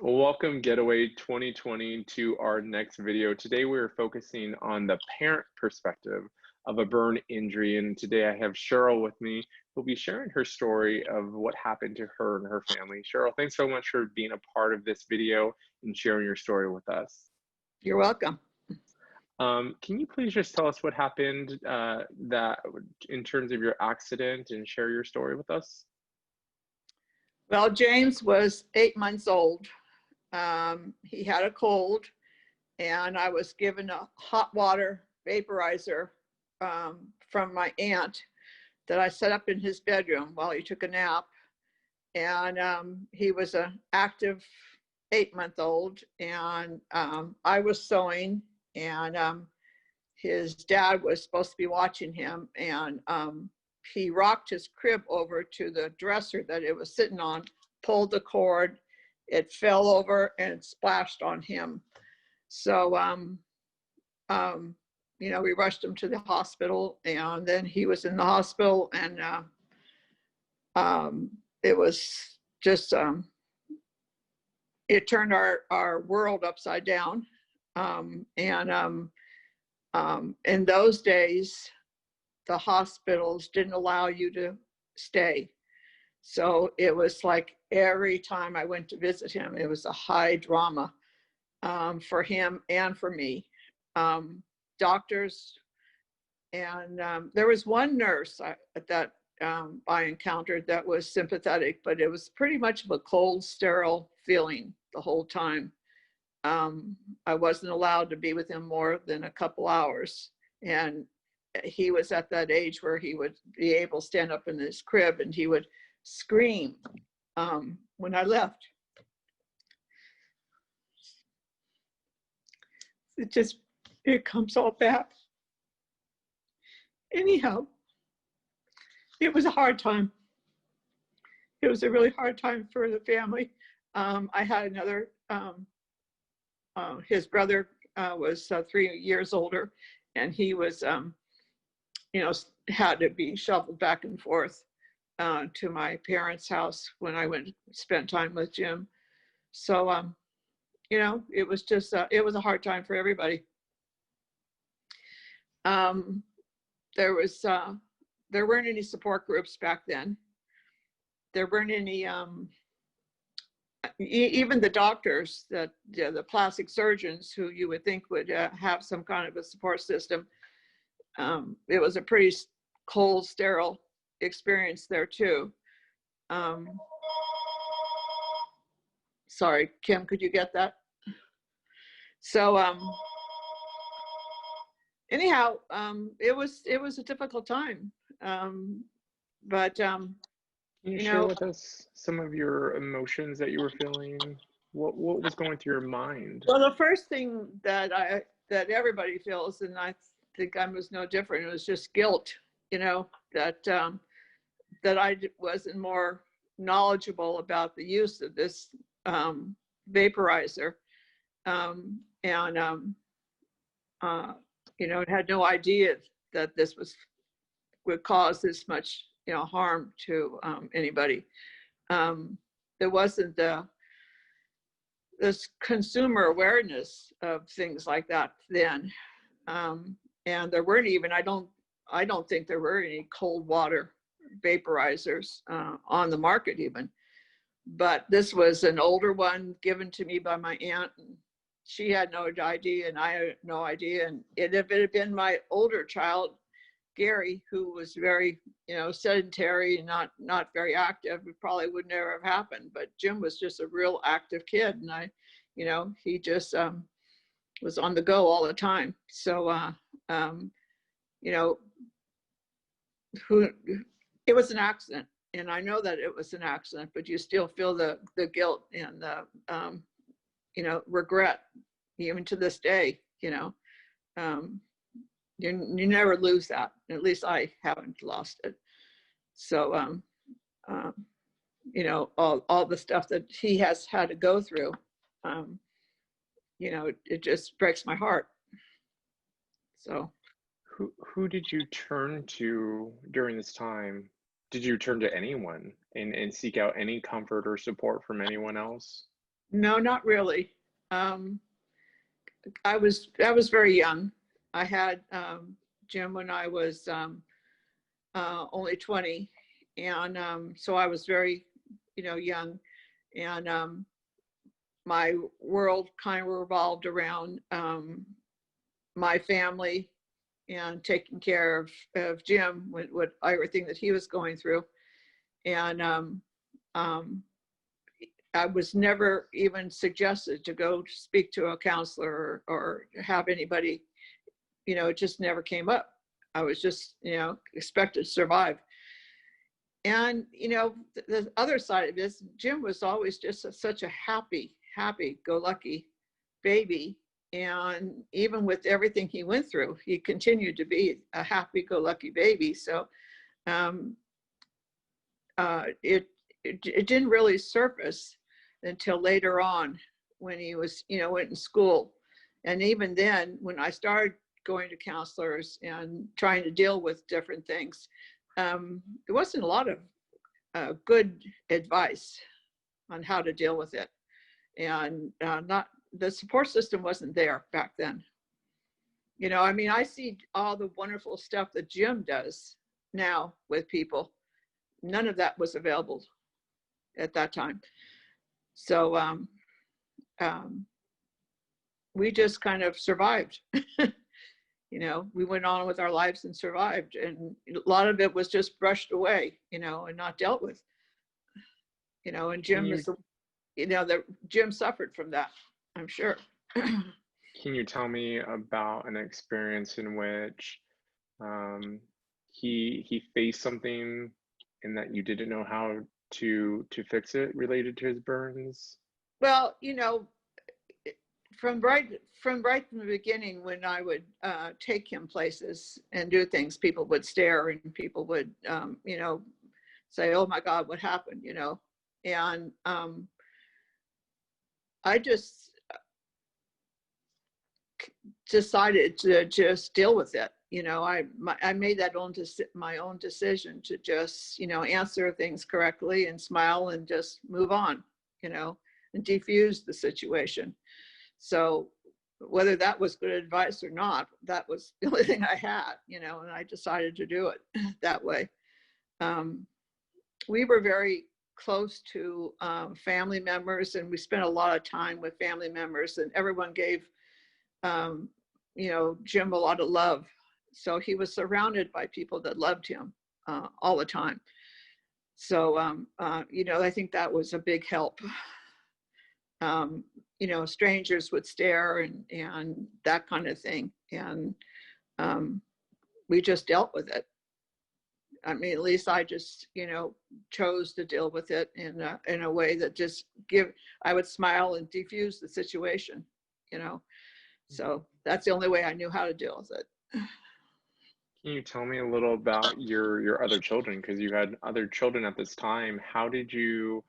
Well, welcome Getaway 2020 to our next video. Today we're focusing on the parent perspective of a burn injury. And today I have Cheryl with me who'll be sharing her story of what happened to her and her family. Cheryl, thanks so much for being a part of this video and sharing your story with us. You're welcome. Can you please just tell us what happened that in terms of your accident and share your story with us? Well, James was 8 months old. He had a cold, and I was given a hot water vaporizer from my aunt that I set up in his bedroom while he took a nap. And he was an active 8-month-old, and I was sewing, and his dad was supposed to be watching him, and he rocked his crib over to the dresser that it was sitting on, pulled the cord, it fell over and splashed on him. So, we rushed him to the hospital, and then he was in the hospital, and it was just, it turned our world upside down. In those days, the hospitals didn't allow you to stay. So it was like every time I went to visit him, it was a high drama for him and for me. Doctors, and there was one nurse that I encountered that was sympathetic, but it was pretty much of a cold, sterile feeling the whole time. I wasn't allowed to be with him more than a couple hours. And he was at that age where he would be able to stand up in his crib and he would scream when I left. It comes all back. Anyhow, it was a hard time. It was a really hard time for the family. I had another, his brother was 3 years older, and he was, had to be shuffled back and forth to my parents' house when I went spent time with Jim. So, it was just, it was a hard time for everybody. There weren't any support groups back then. There weren't any, even the doctors, the plastic surgeons who you would think would have some kind of a support system. It was a pretty cold, sterile experience there too. Sorry, Kim, could you get that? So anyhow, it was a difficult time. But Can you share with us some of your emotions that you were feeling? What was going through your mind? Well, the first thing that everybody feels, and I think I was no different, it was just guilt, that I wasn't more knowledgeable about the use of this vaporizer, had no idea that this would cause this much harm to anybody. There wasn't this consumer awareness of things like that then, and there weren't even, I don't think there were any cold water vaporizers on the market even. But this was an older one given to me by my aunt, and she had no idea and I had no idea. And if it had been my older child, Gary, who was very, sedentary and not very active, it probably would never have happened. But Jim was just a real active kid, and he just was on the go all the time. So, it was an accident, and I know that it was an accident, but you still feel the guilt and the regret, even to this day. You never lose that. At least I haven't lost it. So, all the stuff that he has had to go through, it just breaks my heart. So. Who did you turn to during this time? Did you turn to anyone and seek out any comfort or support from anyone else? No, not really. Um, I was very young. I had Jim when I was only 20, and so I was very, young, and my world kind of revolved around my family and taking care of Jim with everything that he was going through. And um, I was never even suggested to go speak to a counselor or have anybody, it just never came up. I was just, expected to survive. And, the other side of this, Jim was always just such a happy go lucky baby. And even with everything he went through, he continued to be a happy go lucky baby. So um, it didn't really surface until later on when he was, went in school. And even then, when I started going to counselors and trying to deal with different things, there wasn't a lot of good advice on how to deal with it. And not the support system wasn't there back then. I mean, I see all the wonderful stuff that Jim does now with people. None of that was available at that time. So we just kind of survived. We went on with our lives and survived. And a lot of it was just brushed away, and not dealt with. And Jim is, that Jim suffered from that, I'm sure. Can you tell me about an experience in which he faced something and that you didn't know how to fix it related to his burns? Well, from right from the beginning, when I would take him places and do things, people would stare and people would, say, "Oh my God, what happened?" And I just decided to just deal with it. I made that my own decision to just, answer things correctly and smile and just move on, and defuse the situation. So whether that was good advice or not, that was the only thing I had, and I decided to do it that way. We were very close to family members, and we spent a lot of time with family members, and everyone gave Jim a lot of love. So he was surrounded by people that loved him all the time. So, I think that was a big help. Strangers would stare and that kind of thing. And we just dealt with it. I mean, at least I just, chose to deal with it in a way that just I would smile and defuse the situation, So that's the only way I knew how to deal with it. Can you tell me a little about your other children? Because you had other children at this time. How did you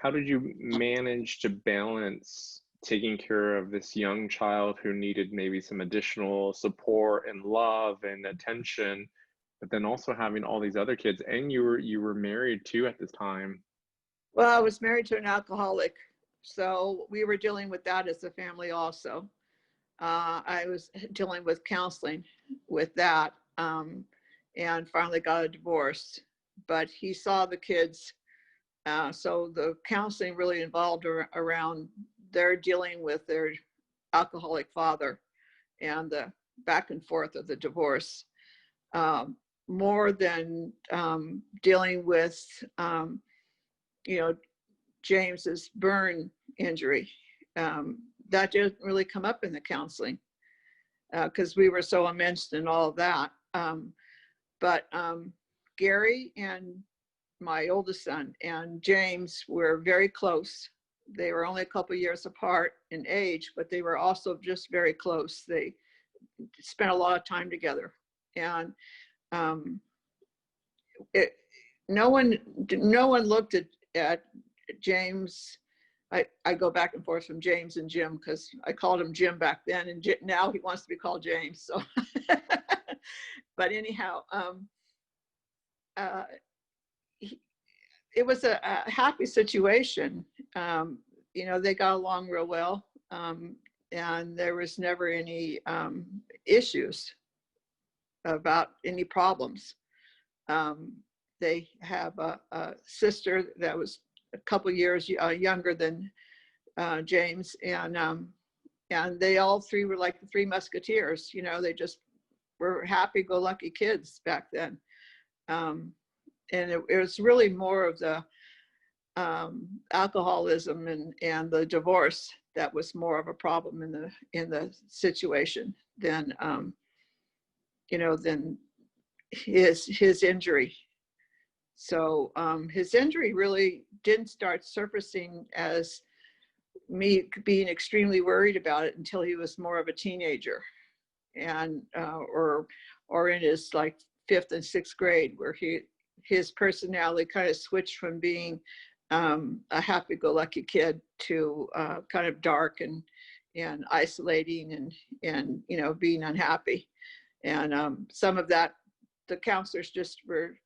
manage to balance taking care of this young child who needed maybe some additional support and love and attention, but then also having all these other kids, and you were married too at this time? Well, I was married to an alcoholic, so we were dealing with that as a family also. I was dealing with counseling with that, and finally got a divorce. But he saw the kids, so the counseling really involved around their dealing with their alcoholic father and the back and forth of the divorce, more than dealing with, James's burn injury. That didn't really come up in the counseling because we were so immersed in all of that. But Gary and my oldest son and James were very close. They were only a couple of years apart in age, but they were also just very close. They spent a lot of time together. And no one looked at James. I go back and forth from James and Jim because I called him Jim back then, and now he wants to be called James. So, but anyhow, it was a happy situation. you know, they got along real well. And there was never any issues about any problems. They have a sister that was a couple years younger than James, and they all three were like the Three Musketeers. You know, they just were happy-go-lucky kids back then. And it was really more of the alcoholism and the divorce that was more of a problem in the situation than you know, than his injury. So his injury really didn't start surfacing as me being extremely worried about it until he was more of a teenager, and or in his like 5th and 6th grade, where his personality kind of switched from being a happy-go-lucky kid to kind of dark and isolating and you know, being unhappy. And some of that, the counselors just were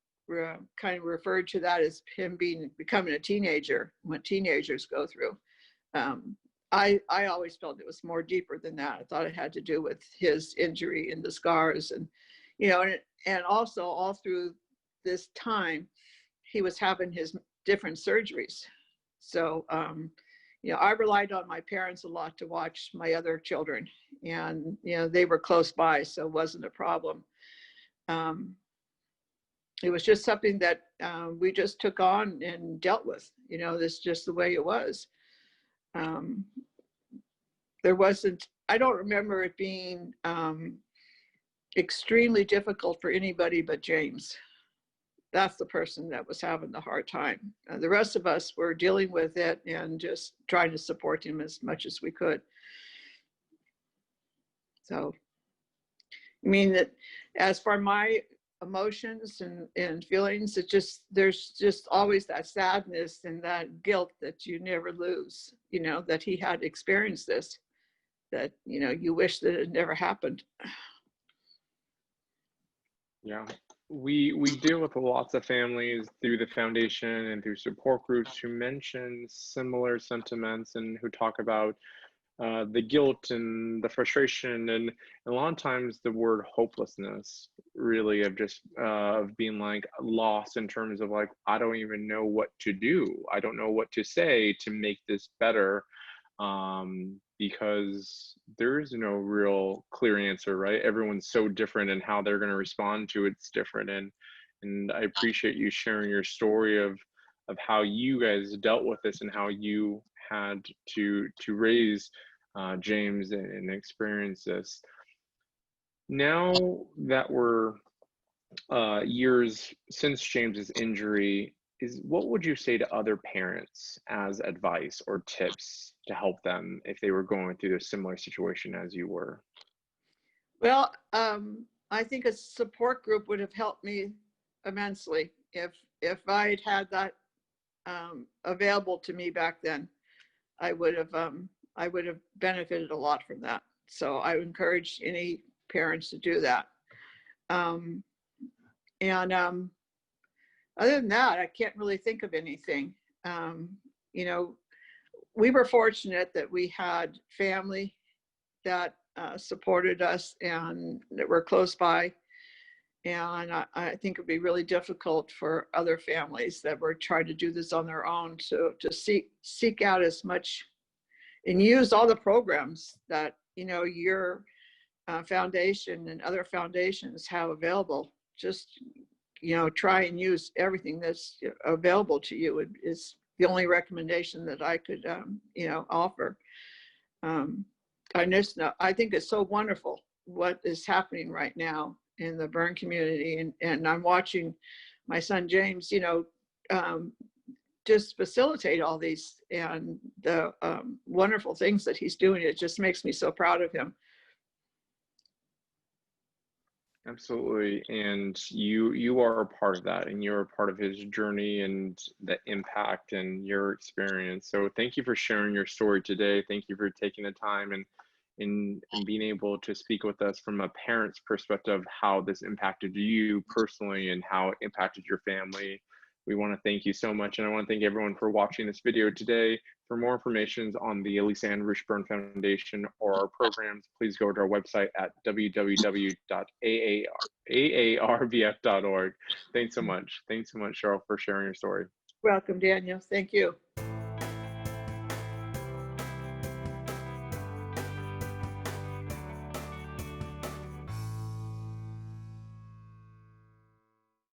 kind of referred to that as him becoming a teenager, what teenagers go through. I always felt it was more deeper than that. I thought it had to do with his injury and the scars, and you know, and also all through this time, he was having his different surgeries. So you know, I relied on my parents a lot to watch my other children, and you know, they were close by, so it wasn't a problem. It was just something that we just took on and dealt with. You know, this is just the way it was. There wasn't, I don't remember it being extremely difficult for anybody but James. That's the person that was having the hard time. The rest of us were dealing with it and just trying to support him as much as we could. So, I mean, that as for my emotions and feelings, there's just always that sadness and that guilt that you never lose, you know, that he had experienced this, that, you know, you wish that it never happened. Yeah, we deal with lots of families through the foundation and through support groups who mention similar sentiments and who talk about the guilt and the frustration, and a lot of times the word hopelessness, really, of just of being like lost in terms of like, I don't even know what to do. I don't know what to say to make this better, because there is no real clear answer, right? Everyone's so different, and how they're going to respond to it's different. And I appreciate you sharing your story of how you guys dealt with this and how you had to raise James and experience this. Now that we're years since James's injury, what would you say to other parents as advice or tips to help them if they were going through a similar situation as you were? Well, I think a support group would have helped me immensely if I'd had that available to me back then. I would have benefited a lot from that. So I would encourage any parents to do that. Other than that, I can't really think of anything. You know, we were fortunate that we had family that supported us and that were close by. And I think it'd be really difficult for other families that were trying to do this on their own to seek out as much and use all the programs that, you know, your foundation and other foundations have available. Just, you know, try and use everything that's available to you is the only recommendation that I could, you know, offer. I think it's so wonderful what is happening right now in the burn community, and I'm watching my son James, you know, just facilitate all these and the wonderful things that he's doing. It just makes me so proud of him. Absolutely. And you are a part of that, and you're a part of his journey and the impact and your experience. So thank you for sharing your story today. Thank you for taking the time and being able to speak with us from a parent's perspective, how this impacted you personally and how it impacted your family. We want to thank you so much, and I want to thank everyone for watching this video today. For more information on the Lisanne Rushburn Foundation or our programs, please go to our website at www.aarbf.org. Thanks so much. Thanks so much, Cheryl, for sharing your story. Welcome, Daniel. Thank you.